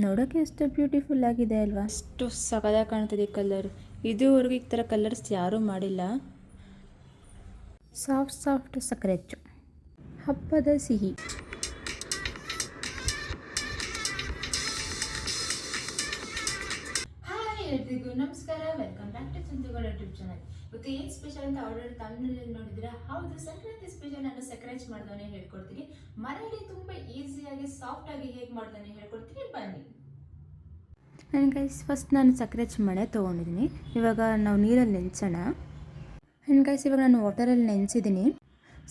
ನೋಡೋಕ್ಕೆ ಎಷ್ಟು ಬ್ಯೂಟಿಫುಲ್ ಆಗಿದೆ ಅಲ್ವಾ? ಎಷ್ಟು ಸಖತ್ತಾಗಿ ಕಾಣ್ತಿದೆ ಕಲರ್. ಇದುವರೆಗೂ ಈ ಥರ ಕಲರ್ಸ್ ಯಾರೂ ಮಾಡಿಲ್ಲ. ಸಾಫ್ಟ್ ಸಾಫ್ಟ್ ಸಕ್ಕರೆ ಅಚ್ಚು, ಹಬ್ಬದ ಸಿಹಿ. ಹಾಯ್ ಎಲ್ರಿಗೂ ನಮಸ್ಕಾರ, welcome back to Chandugowda YouTube channel. ಇವತ್ತು ಏನು ಸ್ಪೆಷಲ್ ಅಂತ ಆರ್ಡರ್ ತಮಿಳಲ್ಲಿ ನೋಡಿದ್ರೆ, ಹೌದು ಸಂಕ್ರಾಂತಿ ಸ್ಪೆಷಲ್. ನಾನು ಸಕ್ಕರೆ ಅಚ್ಚು ಮಾಡ್ದವನೇ ಹೇಳ್ಕೊಡ್ತೀನಿ. ಮನೆಯಲ್ಲಿ ತುಂಬ ಈಸಿಯಾಗಿ ಸಾಫ್ಟ್ ಆಗಿ ಹೇಗೆ ಮಾಡ್ದವನೇ ಹೇಳ್ಕೊಡ್ತೀನಿ, ಬನ್ನಿ. ಆ್ಯಂಡ್ ಗೈಸ್, ಫಸ್ಟ್ ನಾನು ಸಕ್ಕರೆ ಅಚ್ಚು ಮಣೆ ತೊಗೊಂಡಿದ್ದೀನಿ. ಇವಾಗ ನಾವು ನೀರಲ್ಲಿ ನೆನೆಸೋಣ. ಆ್ಯಂಡ್ ಗೈಸ್, ಇವಾಗ ನಾನು ವಾಟರಲ್ಲಿ ನೆನೆಸಿದ್ದೀನಿ.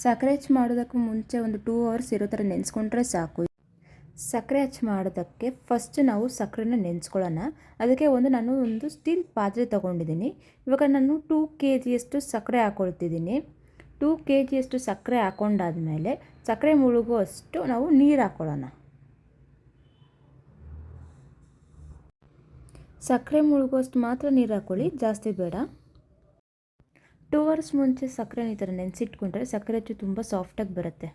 ಸಕ್ಕರೆ ಅಚ್ಚು ಮಾಡೋದಕ್ಕೂ ಮುಂಚೆ ಒಂದು 2 ಅವರ್ಸ್ ಇರೋ ಥರ ನೆನೆಸ್ಕೊಂಡ್ರೆ ಸಾಕು. ಸಕ್ಕರೆ ಅಚ್ಚು ಮಾಡೋದಕ್ಕೆ ಫಸ್ಟ್ ನಾವು ಸಕ್ಕರೆನ ನೆನೆಸ್ಕೊಳ್ಳೋಣ. ಅದಕ್ಕೆ ನಾನು ಒಂದು ಸ್ಟೀಲ್ ಪಾತ್ರೆ ತೊಗೊಂಡಿದ್ದೀನಿ. ಇವಾಗ ನಾನು 2 kgಯಷ್ಟು ಸಕ್ಕರೆ ಹಾಕ್ಕೊಳ್ತಿದ್ದೀನಿ. 2 kgಯಷ್ಟು ಸಕ್ಕರೆ ಹಾಕ್ಕೊಂಡಾದ್ಮೇಲೆ ಸಕ್ಕರೆ ಮುಳುಗುವಷ್ಟು ನಾವು ನೀರು ಹಾಕ್ಕೊಳ್ಳೋಣ. ಸಕ್ಕರೆ ಮುಳುಗುವಷ್ಟು ಮಾತ್ರ ನೀರು ಹಾಕ್ಕೊಳ್ಳಿ, ಜಾಸ್ತಿ ಬೇಡ. 2 ಅವರ್ಸ್ ಮುಂಚೆ ಸಕ್ಕರೆ ಈ ಥರ ನೆನೆಸಿಟ್ಕೊಂಡ್ರೆ ಸಕ್ಕರೆ ಅಚ್ಚು ತುಂಬ ಸಾಫ್ಟಾಗಿ ಬರುತ್ತೆ.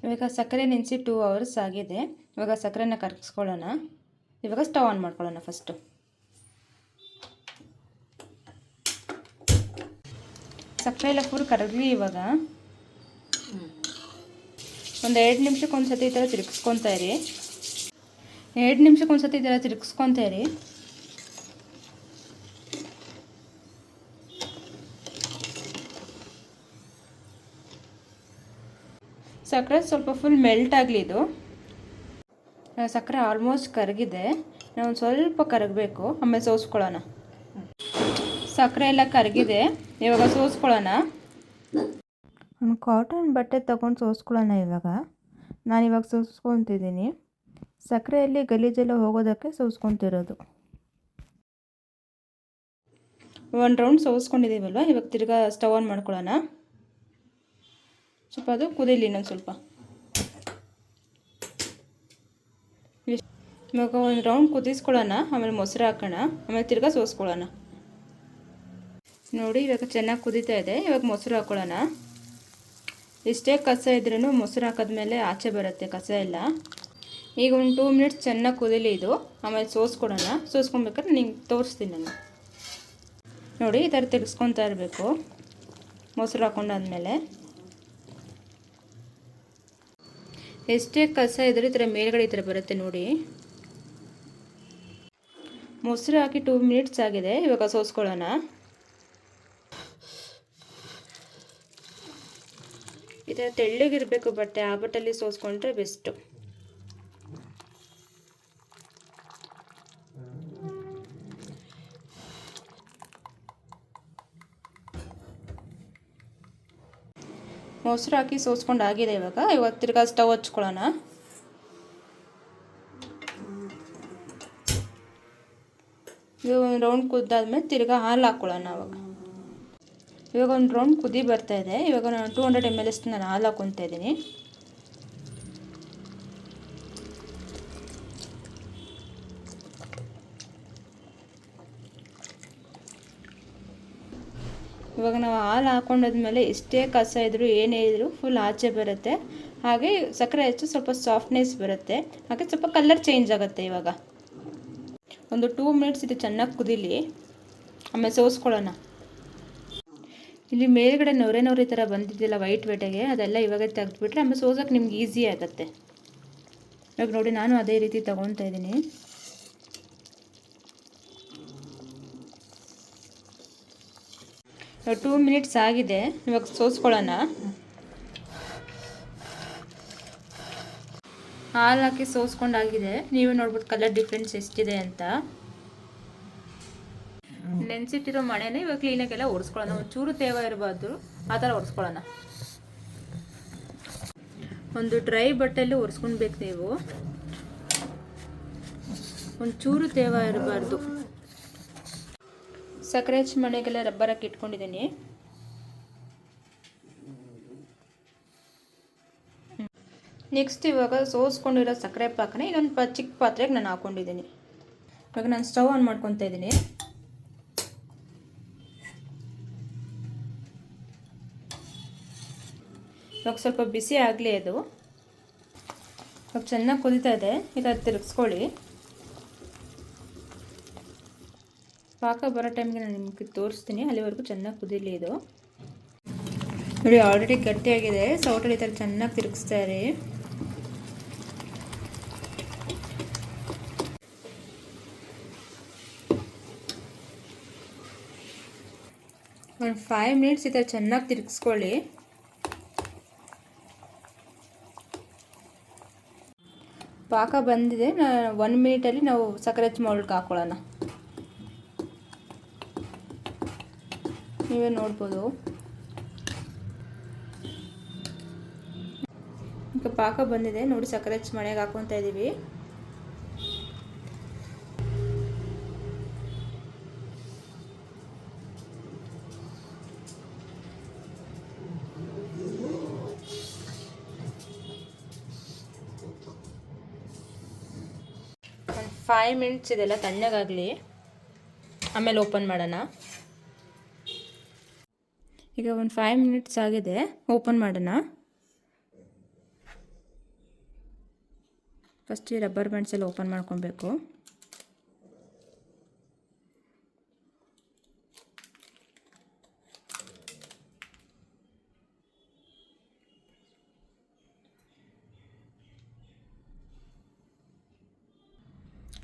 ಇವಾಗ ಸಕ್ಕರೆ ನೆನೆಸಿ 2 ಅವರ್ಸ್ ಆಗಿದೆ. ಇವಾಗ ಸಕ್ಕರೆನ ಕರಗಿಸ್ಕೊಳ್ಳೋಣ. ಇವಾಗ ಸ್ಟವ್ ಆನ್ ಮಾಡ್ಕೊಳ್ಳೋಣ. ಫಸ್ಟು ಸಕ್ಕರೆ ಎಲ್ಲ ಫುಲ್ ಕರಗಲಿ. ಇವಾಗ ಒಂದು 2 ನಿಮಿಷಕ್ಕೆ ಒಂದು ಸತಿ ಈ ಥರ ತಿರುಗಿಸ್ಕೊತಾ ಇರಿ. 2 ನಿಮಿಷಕ್ಕೆ ಒಂದು ಸತಿ ಈ ಥರ ತಿರುಗಿಸ್ಕೊತಾ ಇರಿ. ಸಕ್ಕರೆ ಸ್ವಲ್ಪ ಫುಲ್ ಮೆಲ್ಟ್ ಆಗಲಿ. ಇದು ಸಕ್ಕರೆ ಆಲ್ಮೋಸ್ಟ್ ಕರಗಿದೆ. ನಾವು ಒಂದು ಸ್ವಲ್ಪ ಕರಗಬೇಕು, ಆಮೇಲೆ ಸೋಸ್ಕೊಳ್ಳೋಣ. ಸಕ್ಕರೆ ಎಲ್ಲ ಕರಗಿದೆ, ಇವಾಗ ಸೋಸ್ಕೊಳ್ಳೋಣ. ಒಂದು ಕಾಟನ್ ಬಟ್ಟೆ ತೊಗೊಂಡು ಸೋಸ್ಕೊಳ್ಳೋಣ. ಇವಾಗ ನಾನಿವಾಗ ಸೋಸ್ಕೊತಿದ್ದೀನಿ. ಸಕ್ಕರೆಯಲ್ಲಿ ಗಲೀಜೆಲ್ಲ ಹೋಗೋದಕ್ಕೆ ಸೋಸ್ಕೊತಿರೋದು. 1 ರೌಂಡ್ ಸೋಸ್ಕೊಂಡಿದ್ದೀವಲ್ವ, ಇವಾಗ ತಿರ್ಗಾ ಸ್ಟವ್ ಆನ್ ಮಾಡ್ಕೊಳ್ಳೋಣ. ಸ್ವಲ್ಪ ಅದು ಕುದೀಲಿ ಇನ್ನೊಂದು ಸ್ವಲ್ಪ. ಇವಾಗ 1 ರೌಂಡ್ ಕುದಿಸ್ಕೊಳ್ಳೋಣ, ಆಮೇಲೆ ಮೊಸರು ಹಾಕೋಣ, ಆಮೇಲೆ ತಿರ್ಗಾ ಸೋಸ್ಕೊಳ್ಳೋಣ. ನೋಡಿ, ಇವಾಗ ಚೆನ್ನಾಗಿ ಕುದೀತಾ ಇದೆ. ಇವಾಗ ಮೊಸರು ಹಾಕ್ಕೊಳ್ಳೋಣ. ಎಷ್ಟೇ ಕಸ ಇದ್ರೂ ಮೊಸರು ಹಾಕಿದ್ಮೇಲೆ ಆಚೆ ಬರುತ್ತೆ ಕಸ ಎಲ್ಲ. ಈಗ ಒಂದು 2 ಮಿನಿಟ್ಸ್ ಚೆನ್ನಾಗಿ ಕುದೀಲಿ ಇದು, ಆಮೇಲೆ ಸೋಸ್ಕೊಡೋಣ. ಸೋಸ್ಕೊಬೇಕಾದ್ರೆ ನಿಂಗೆ ತೋರಿಸ್ತೀನಿ ನಾನು. ನೋಡಿ, ಈ ಥರ ತಿರ್ಗಿಸ್ಕೊತಾ ಇರಬೇಕು ಮೊಸರು ಹಾಕೊಂಡಾದ್ಮೇಲೆ. ಎಷ್ಟೇ ಕಸ ಇದ್ರೂ ಈ ಥರ ಮೇಲ್ಗಡೆ ಈ ಥರ ಬರುತ್ತೆ ನೋಡಿ. ಮೊಸರು ಹಾಕಿ 2 ಮಿನಿಟ್ಸ್ ಆಗಿದೆ. ಇವಾಗ ಸೋಸ್ಕೊಳ್ಳೋಣ. ಈ ಥರ ತೆಳ್ಳಗಿರಬೇಕು ಬಟ್ಟೆ, ಆ ಬಟ್ಟೆಯಲ್ಲಿ ಸೋಸ್ಕೊಂಡ್ರೆ ಬೆಸ್ಟು. ಮೊಸರು ಹಾಕಿ ಸೋಸ್ಕೊಂಡು ಆಗಿದೆ. ಇವಾಗ ತಿರ್ಗಾ ಸ್ಟವ್ ಹಚ್ಕೊಳ್ಳೋಣ. ಇದು 1 ರೌಂಡ್ ಕುದ್ದಾದ್ಮೇಲೆ ತಿರ್ಗಾ ಹಾಲು ಹಾಕ್ಕೊಳ್ಳೋಣ. ಇವಾಗ 1 ರೌಂಡ್ ಕುದಿ ಬರ್ತಾ ಇದೆ. ಇವಾಗ ನಾನು 200 ml ನಾನು ಹಾಲು ಹಾಕ್ಕೊತಾ ಇದ್ದೀನಿ. ಇವಾಗ ನಾವು ಹಾಲು ಹಾಕೊಂಡಾದ್ಮೇಲೆ ಎಷ್ಟೇ ಕಸ ಇದ್ರೂ ಏನೇ ಇದ್ರೂ ಫುಲ್ ಆಚೆ ಬರುತ್ತೆ. ಹಾಗೆ ಸಕ್ಕರೆ ಹೆಚ್ಚು ಸ್ವಲ್ಪ ಸಾಫ್ಟ್ನೆಸ್ ಬರುತ್ತೆ. ಹಾಗೆ ಸ್ವಲ್ಪ ಕಲರ್ ಚೇಂಜ್ ಆಗುತ್ತೆ. ಇವಾಗ ಒಂದು 2 ಮಿನಿಟ್ಸ್ ಇದು ಚೆನ್ನಾಗಿ ಕುದೀಲಿ, ಆಮೇಲೆ ಸೋಸ್ಕೊಳ್ಳೋಣ. ಇಲ್ಲಿ ಮೇಲ್ಗಡೆ ನೊರೆ ಥರ ಬಂದಿದ್ದಿಲ್ಲ ವೈಟ್ ಗೆ, ಅದೆಲ್ಲ ಇವಾಗ ತೆಗೆದುಬಿಟ್ರೆ ಆಮೇಲೆ ಸೋಸೋಕೆ ನಿಮ್ಗೆ ಈಸಿ ಆಗುತ್ತೆ. ಇವಾಗ ನೋಡಿ, ನಾನು ಅದೇ ರೀತಿ ತೊಗೊತಾ ಇದ್ದೀನಿ. ಇವಾಗ 2 ಮಿನಿಟ್ಸ್ ಆಗಿದೆ. ಇವಾಗ ಸೋಸ್ಕೊಳ್ಳೋಣ. ಹಾಲು ಹಾಕಿ ಸೋಸ್ಕೊಂಡಾಗಿದೆ. ನೀವೇ ನೋಡ್ಬೋದು ಕಲರ್ ಡಿಫ್ರೆನ್ಸ್ ಎಷ್ಟಿದೆ ಅಂತ. ನೆನೆಸಿಟ್ಟಿರೋ ಮಣೆನ ಇವಾಗ ಕ್ಲೀನಾಗೆಲ್ಲ ಒರೆಸ್ಕೊಳ್ಳೋಣ. ಒಂಚೂರು ತೇವ ಇರಬಾರ್ದು, ಆ ಥರ ಒರೆಸ್ಕೊಳ್ಳೋಣ. ಒಂದು ಡ್ರೈ ಬಟ್ಟೆಯಲ್ಲಿ ಒರೆಸ್ಕೊಳ್ಬೇಕು ನೀವು. ಒಂಚೂರು ತೇವ ಇರಬಾರ್ದು. ಸಕ್ಕರೆ ಅಚ್ಚು ಮಣೆಗೆಲ್ಲ ರಬ್ಬರ್ ಹಾಕಿ ಇಟ್ಕೊಂಡಿದ್ದೀನಿ. ನೆಕ್ಸ್ಟ್ ಇವಾಗ ಸೋಸ್ಕೊಂಡಿರೋ ಸಕ್ಕರೆ ಪಾಕನ ಇನ್ನೊಂದು ಚಿಕ್ಕ ಪಾತ್ರೆಗೆ ನಾನು ಹಾಕ್ಕೊಂಡಿದ್ದೀನಿ. ಇವಾಗ ನಾನು ಸ್ಟವ್ ಆನ್ ಮಾಡ್ಕೊತಾ ಇದ್ದೀನಿ. ಇವಾಗ ಸ್ವಲ್ಪ ಬಿಸಿ ಆಗಲಿ ಅದು. ಇವಾಗ ಚೆನ್ನಾಗಿ ಕುದೀತಾ ಇದೆ. ಈಗ ತಿರುಗಿಸ್ಕೊಳ್ಳಿ. ಪಾಕ ಬರೋ ಟೈಮ್ಗೆ ನಾನು ನಿಮಗೆ ತೋರಿಸ್ತೀನಿ. ಅಲ್ಲಿವರೆಗೂ ಚೆನ್ನಾಗಿ ಕುದೀಲಿ ಇದು. ನೋಡಿ ಆಲ್ರೆಡಿ ಗಟ್ಟಿಯಾಗಿದೆ. ಸೌಟಲ್ಲಿ ಈ ಥರ ಚೆನ್ನಾಗಿ ತಿರುಗಿಸ್ತಾ ಇರಿ. ಒಂದು 5 ಮಿನಿಟ್ಸ್ ಈ ಥರ ಚೆನ್ನಾಗಿ ತಿರುಗಿಸ್ಕೊಳ್ಳಿ. ಪಾಕ ಬಂದಿದೆ. 1 ಮಿನಿಟಲ್ಲಿ ನಾವು ಸಕ್ಕರೆ ಹಚ್ಚಿ ಮೌಲ್ಡ್ಗೆ ಹಾಕ್ಕೊಳ್ಳೋಣ. ನೀವೇ ನೋಡ್ಬೋದು. ಈಗ ಪಾಕ ಬಂದಿದೆ ನೋಡಿ. ಸಕ್ಕರೆ ಹಚ್ಚಿ ಮನೆಗೆ ಹಾಕ್ಕೊತಾ ಇದ್ದೀವಿ. ಒಂದು 5 ಮಿನಿಟ್ಸ್ ಇದೆಲ್ಲ ತಣ್ಣಗಾಗಲಿ, ಆಮೇಲೆ ಓಪನ್ ಮಾಡೋಣ. ಈಗ ಒಂದು 5 ಮಿನಿಟ್ಸ್ ಆಗಿದೆ, ಓಪನ್ ಮಾಡೋಣ. ಫಸ್ಟ್ ಈ ರಬ್ಬರ್ ಬ್ಯಾಂಡ್ಸೆಲ್ಲ ಓಪನ್ ಮಾಡ್ಕೊಬೇಕು.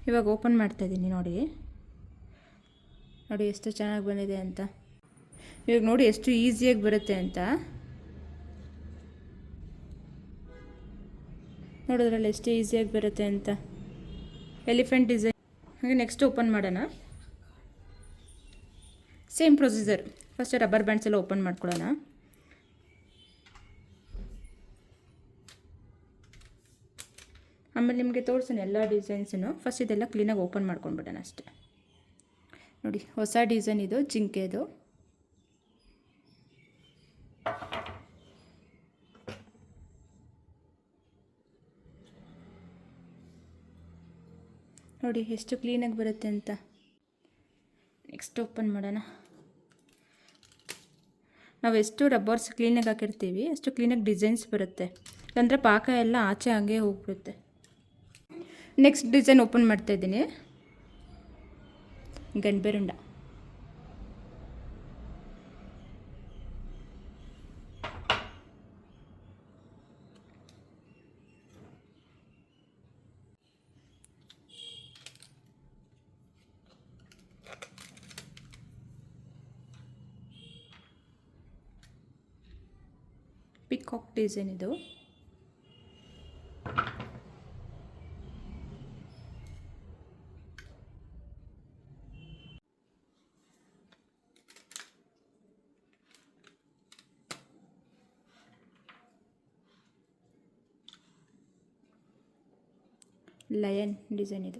ಇವಾಗ ಓಪನ್ ಮಾಡ್ತಾಯಿದ್ದೀನಿ. ನೋಡಿ ಎಷ್ಟು ಚೆನ್ನಾಗಿ ಬಂದಿದೆ ಅಂತ. ಇವಾಗ ನೋಡಿ ಎಷ್ಟು ಈಸಿಯಾಗಿ ಬರುತ್ತೆ ಅಂತ. ನೋಡಿದ್ರಲ್ಲ ಎಷ್ಟು ಈಸಿಯಾಗಿ ಬರುತ್ತೆ ಅಂತ. Elephant design. ಹಾಗೆ ನೆಕ್ಸ್ಟ್ ಓಪನ್ ಮಾಡೋಣ. Same procedure. First rubber bands ಎಲ್ಲ ಓಪನ್ ಮಾಡ್ಕೊಳ್ಳೋಣ. ಆಮೇಲೆ ನಿಮಗೆ ತೋರಿಸೋಣ ಎಲ್ಲ ಡಿಸೈನ್ಸನ್ನು. ಫಸ್ಟ್ ಇದೆಲ್ಲ ಕ್ಲೀನಾಗಿ ಓಪನ್ ಮಾಡ್ಕೊಂಡ್ಬಿಡೋಣ ಅಷ್ಟೇ. ನೋಡಿ ಹೊಸ ಡಿಸೈನ್ ಇದು, ಜಿಂಕೆದು. ನೋಡಿ ಎಷ್ಟು ಕ್ಲೀನಾಗಿ ಬರುತ್ತೆ ಅಂತ. ನೆಕ್ಸ್ಟ್ ಓಪನ್ ಮಾಡೋಣ. ನಾವು ಎಷ್ಟು ರಬ್ಬರ್ಸ್ ಕ್ಲೀನಾಗಿ ಹಾಕಿರ್ತೀವಿ ಅಷ್ಟು ಕ್ಲೀನಾಗಿ ಡಿಸೈನ್ಸ್ ಬರುತ್ತೆ. ಅಂದರೆ ಪಾಕ ಎಲ್ಲ ಆಚೆ ಹಂಗೆ ಹೋಗ್ಬಿಡುತ್ತೆ. ನೆಕ್ಸ್ಟ್ ಡಿಸೈನ್ ಓಪನ್ ಮಾಡ್ತಾಯಿದ್ದೀನಿ. ಗಂಡ್ಬೆರುಂಡ. ಪಿಕಾಕ್ ಡಿಸೈನ್ ಇದು. ಲಯನ್ ಡಿಸೈನ್ ಇದು.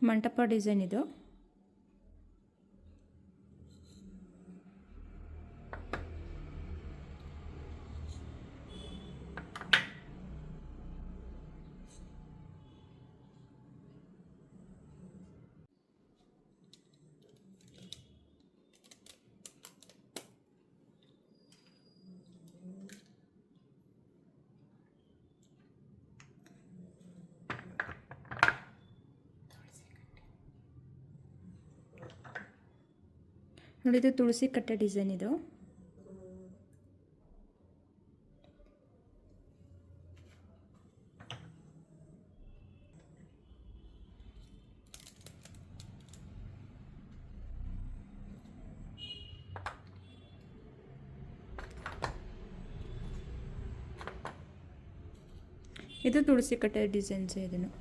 ಮಂಟಪ ಡಿಸೈನ್ ಇದು. ನೋಡಿ ಇದು ತುಳಸಿ ಕಟ್ಟೆ ಡಿಸೈನ್ ಇದು. ಇದು ತುಳಸಿ ಕಟ್ಟೆ ಡಿಸೈನ್ಸ್ ಇದನ್ನು.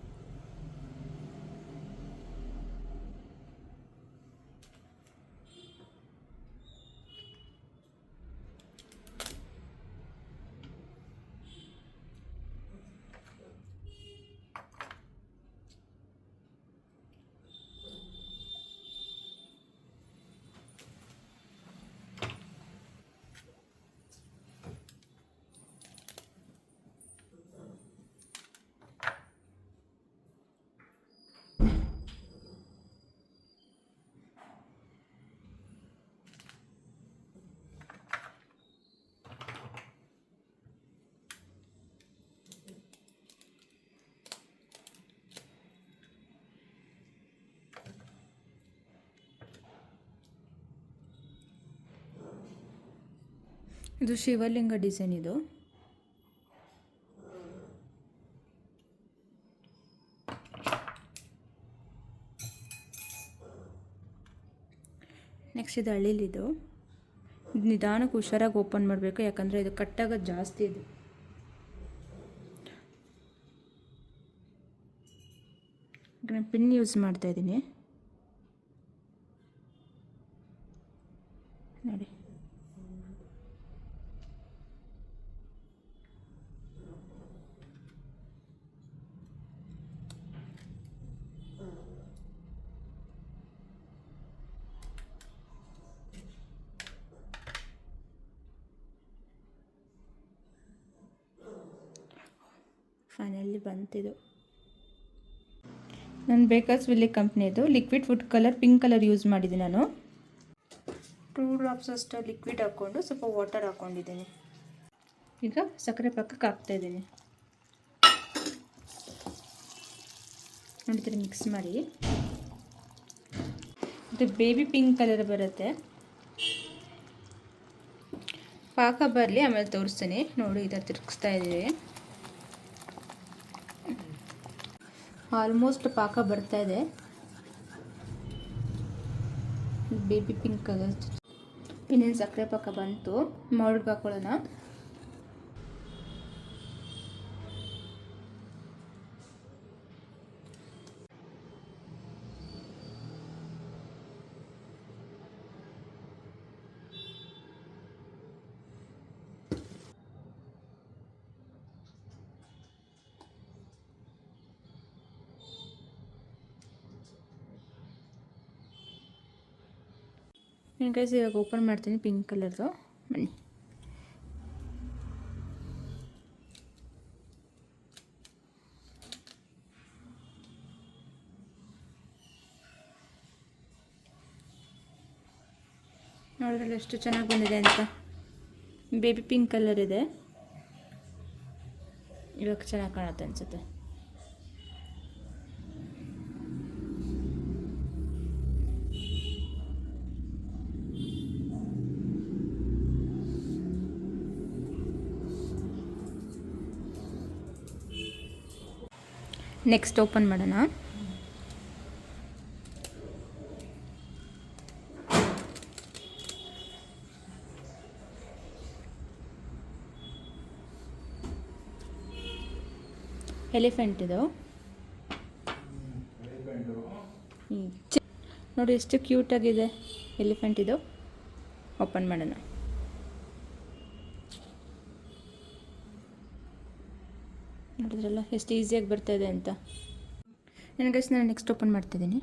ಇದು ಶಿವಲಿಂಗ ಡಿಸೈನ್ ಇದು. ನೆಕ್ಸ್ಟ್ ಇದು ಹಳ್ಳಿಲಿದು. ಇದು ನಿಧಾನಕ್ಕೆ ಹುಷಾರಾಗಿ ಓಪನ್ ಮಾಡಬೇಕು, ಯಾಕಂದರೆ ಇದು ಕಟ್ಟಾಗೋದು ಜಾಸ್ತಿ ಇದು. ನಾನು ಪಿನ್ ಯೂಸ್ ಮಾಡ್ತಾಯಿದ್ದೀನಿ ನೋಡಿ. ಫೈನಲಿ ಬಂತಿದ್ದು. ನಾನು ಬೇಕರ್ಸ್ ವಿಲ್ಲಿ ಕಂಪ್ನಿದು liquid food colour pink colour use ಮಾಡಿದ್ದೀನಿ. ನಾನು 2 ಡ್ರಾಪ್ಸ್ ಅಷ್ಟು ಲಿಕ್ವಿಡ್ ಹಾಕ್ಕೊಂಡು ಸ್ವಲ್ಪ ವಾಟರ್ ಹಾಕ್ಕೊಂಡಿದ್ದೀನಿ. ಈಗ ಸಕ್ಕರೆ ಪಾಕಕ್ಕೆ ಹಾಕ್ತಾಯಿದ್ದೀನಿ. ನೋಡಿದ್ರೆ ಮಿಕ್ಸ್ ಮಾಡಿ. ಇದು ಬೇಬಿ ಪಿಂಕ್ ಕಲರ್ ಬರುತ್ತೆ. ಪಾಕ ಬರಲಿ, ಆಮೇಲೆ ತೋರಿಸ್ತೀನಿ ನೋಡಿ. ಇದನ್ನು ತಿರುಗಿಸ್ತಾ ಇದ್ದೀವಿ. ಆಲ್ಮೋಸ್ಟ್ ಪಾಕ ಬರ್ತಾ ಇದೆ. Baby pink colour. ಇನ್ನೇನು ಸಕ್ಕರೆ ಪಾಕ ಬಂತು. ಮೌಲ್ಡ್ಗೆ ಹಾಕೊಳ್ಳೋಣ. ಗೈಸ್ ಇವಾಗ ಓಪನ್ ಮಾಡ್ತೀನಿ ಪಿಂಕ್ ಕಲರ್ದು. ಬನ್ನಿ. ನೋಡಿದ್ರಲ್ಲ ಎಷ್ಟು ಚೆನ್ನಾಗಿ ಬಂದಿದೆ ಅಂತ. ಬೇಬಿ ಪಿಂಕ್ ಕಲರ್ ಇದೆ. ಇವಾಗ ಚೆನ್ನಾಗಿ ಕಾಣುತ್ತೆ ಅನಿಸುತ್ತೆ. ನೆಕ್ಸ್ಟ್ ಓಪನ್ ಮಾಡೋಣ. ಎಲಿಫೆಂಟ್ ಇದು ನೋಡಿ, ಎಷ್ಟು ಕ್ಯೂಟಾಗಿದೆ ಎಲಿಫೆಂಟ್ ಇದು. ಓಪನ್ ಮಾಡೋಣ. ನೋಡಿದ್ರಲ್ಲ ಎಷ್ಟು ಈಸಿಯಾಗಿ ಬರ್ತಾಯಿದೆ ಅಂತ. ನನಗೆ ನಾನು ನೆಕ್ಸ್ಟ್ ಓಪನ್ ಮಾಡ್ತಿದ್ದೀನಿ.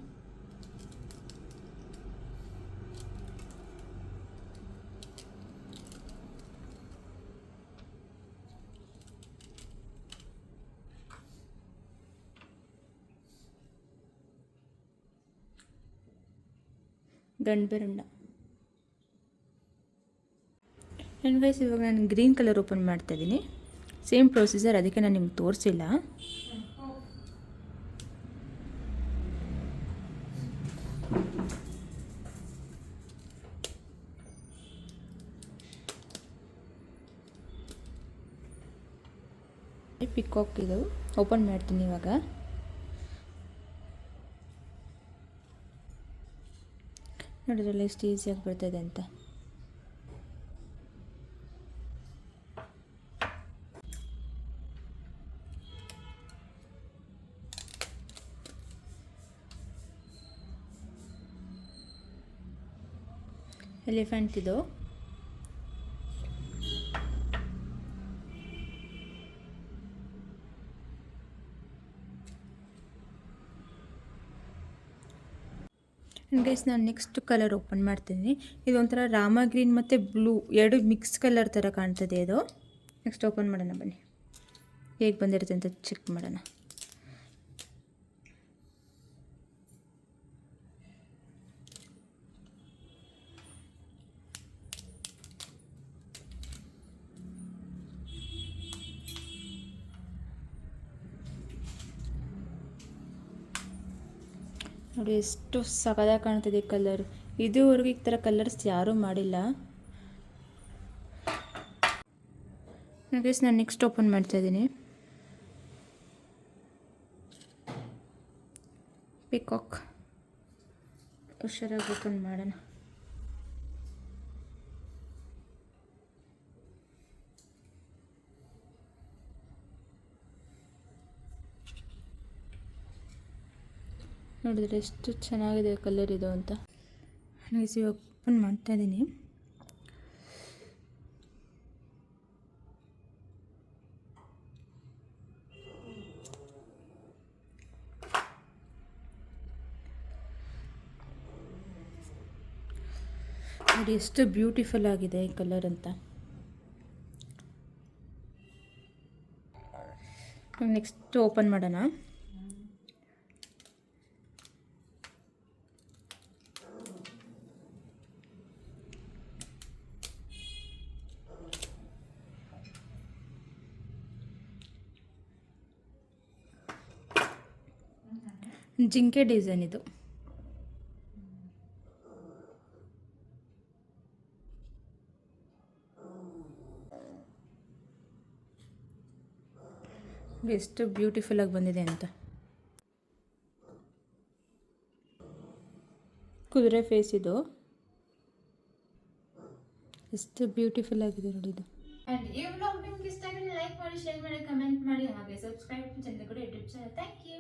ಗಂಡ್ಬೆರಂಡ. ನನಗೆ ಇವಾಗ ನಾನು ಗ್ರೀನ್ ಕಲರ್ ಓಪನ್ ಮಾಡ್ತಾಯಿದ್ದೀನಿ. ಸೇಮ್ ಪ್ರೊಸೀಜರ್, ಅದಕ್ಕೆ ನಾನು ನಿಮ್ಗೆ ತೋರಿಸಿಲ್ಲ. ಪಿಕಾಕ್ ಇದು ಓಪನ್ ಮಾಡ್ತೀನಿ ಇವಾಗ. ನೋಡಿದ್ರಲ್ಲ ಎಷ್ಟು ಈಸಿಯಾಗಿ ಬರ್ತದೆ ಅಂತ. ಎಲಿಫೆಂಟ್ ಇದು. ಗೈಸ್ ನಾನು ನೆಕ್ಸ್ಟ್ ಕಲರ್ ಓಪನ್ ಮಾಡ್ತೀನಿ. ಇದೊಂಥರ ರಾಮ ಗ್ರೀನ್ ಮತ್ತು ಬ್ಲೂ ಎರಡು ಮಿಕ್ಸ್ ಕಲರ್ ಥರ ಕಾಣ್ತದೆ ಇದು. ನೆಕ್ಸ್ಟ್ ಓಪನ್ ಮಾಡೋಣ ಬನ್ನಿ, ಹೇಗೆ ಬಂದಿರುತ್ತೆ ಅಂತ ಚೆಕ್ ಮಾಡೋಣ. ನೋಡಿ ಎಷ್ಟು ಸಖತ್ತಾಗಿ ಕಾಣ್ತಿದೆ ಕಲರ್. ಇದುವರೆಗೂ ಈ ಥರ ಕಲರ್ಸ್ ಯಾರೂ ಮಾಡಿಲ್ಲ. ಗೈಸ್ ನಾನು ನೆಕ್ಸ್ಟ್ ಓಪನ್ ಮಾಡ್ತಾಯಿದ್ದೀನಿ. ಪಿಕಾಕ್ ಹುಷಾರಾಗಿ ಓಪನ್ ಮಾಡೋಣ. ನೋಡಿದ್ರೆ ಎಷ್ಟು ಚೆನ್ನಾಗಿದೆ ಕಲರ್ ಇದು ಅಂತ. ಇವಾಗ ಓಪನ್ ಮಾಡ್ತಾಯಿದ್ದೀನಿ. ನೋಡಿ ಎಷ್ಟು ಬ್ಯೂಟಿಫುಲ್ ಆಗಿದೆ ಈ ಕಲರ್ ಅಂತ. ನೆಕ್ಸ್ಟ್ ಓಪನ್ ಮಾಡೋಣ. ಜಿಂಕೆ ಡಿಸೈನ್ ಇದು. ಎಷ್ಟು ಬ್ಯೂಟಿಫುಲ್ ಆಗಿ ಬಂದಿದೆ ಅಂತ. ಕುದುರೆ ಫೇಸ್ ಇದು. ಎಷ್ಟು ಬ್ಯೂಟಿಫುಲ್ ಆಗಿದೆ ನೋಡಿ ಇದು. And ಈ ವ್ಲಾಗ್ ನಿಮ್ಗೆ ಇಷ್ಟ ಆಗಿದ್ರೆ ಲೈಕ್ ಮಾಡಿ, ಶೇರ್ ಮಾಡಿ, ಕಮೆಂಟ್ ಮಾಡಿ, ಹಾಗೆ subscribe Chandragowda YouTube channel. Thank you.